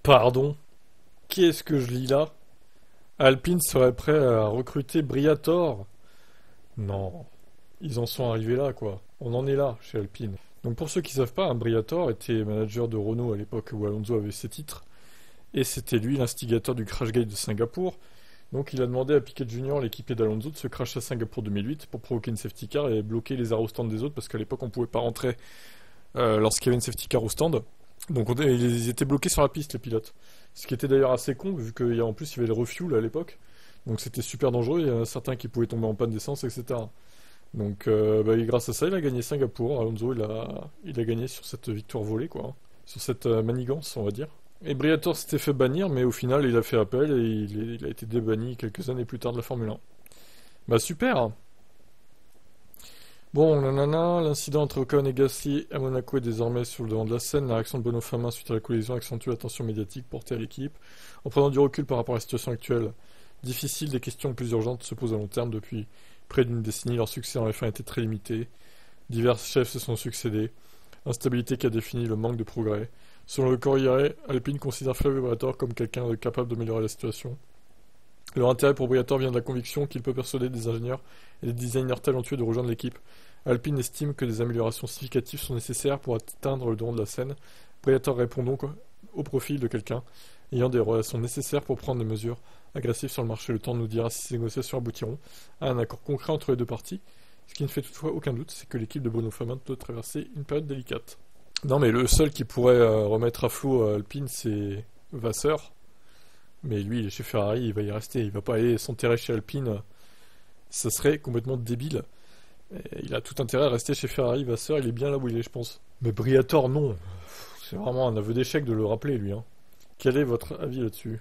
Pardon? Qu'est-ce que je lis là? Alpine serait prêt à recruter Briatore? Non, ils en sont arrivés là, quoi. On en est là, chez Alpine. Donc pour ceux qui savent pas, Briatore était manager de Renault à l'époque où Alonso avait ses titres, et c'était lui l'instigateur du Crashgate de Singapour. Donc il a demandé à Piquet Junior, l'équipier d'Alonso, de se crasher à Singapour 2008 pour provoquer une safety car et bloquer les arrêts au stand des autres, parce qu'à l'époque on pouvait pas rentrer lorsqu'il y avait une safety car au stand. Donc ils étaient bloqués sur la piste, les pilotes. Ce qui était d'ailleurs assez con, vu qu'en plus il y avait le refuel à l'époque. Donc c'était super dangereux, il y en a certains qui pouvaient tomber en panne d'essence, etc. Donc grâce à ça, il a gagné Singapour. Alonso, il a gagné sur cette victoire volée, quoi. Hein. Sur cette manigance, on va dire. Et Briatore s'était fait bannir, mais au final, il a fait appel et il a été débanni quelques années plus tard de la Formule 1. Bah super. Bon, nanana, l'incident entre Ocon et Gasly à Monaco est désormais sur le devant de la scène. La réaction de Bono Fama suite à la collision accentue l'attention médiatique portée à l'équipe. En prenant du recul par rapport à la situation actuelle, difficile, des questions plus urgentes se posent à long terme. Depuis près d'une décennie, leur succès en F1 était très limité. Divers chefs se sont succédés. Instabilité qui a défini le manque de progrès. Selon le Corriere, Alpine considère Flavio Briatore comme quelqu'un de capable d'améliorer la situation. Leur intérêt pour Briatore vient de la conviction qu'il peut persuader des ingénieurs et des designers talentueux de rejoindre l'équipe. Alpine estime que des améliorations significatives sont nécessaires pour atteindre le devant de la scène. Briatore répond donc au profil de quelqu'un ayant des relations nécessaires pour prendre des mesures agressives sur le marché. Le temps nous dira si ces négociations aboutiront à un accord concret entre les deux parties. Ce qui ne fait toutefois aucun doute, c'est que l'équipe de Bono Fama doit traverser une période délicate. Non mais le seul qui pourrait remettre à flot Alpine, c'est Vasseur. Mais lui, il est chez Ferrari, il va y rester. Il va pas aller s'enterrer chez Alpine. Ça serait complètement débile. Et il a tout intérêt à rester chez Ferrari, Vasseur, il est bien là où il est, je pense. Mais Briatore, non. C'est vraiment un aveu d'échec de le rappeler, lui. Hein. Quel est votre avis là-dessus?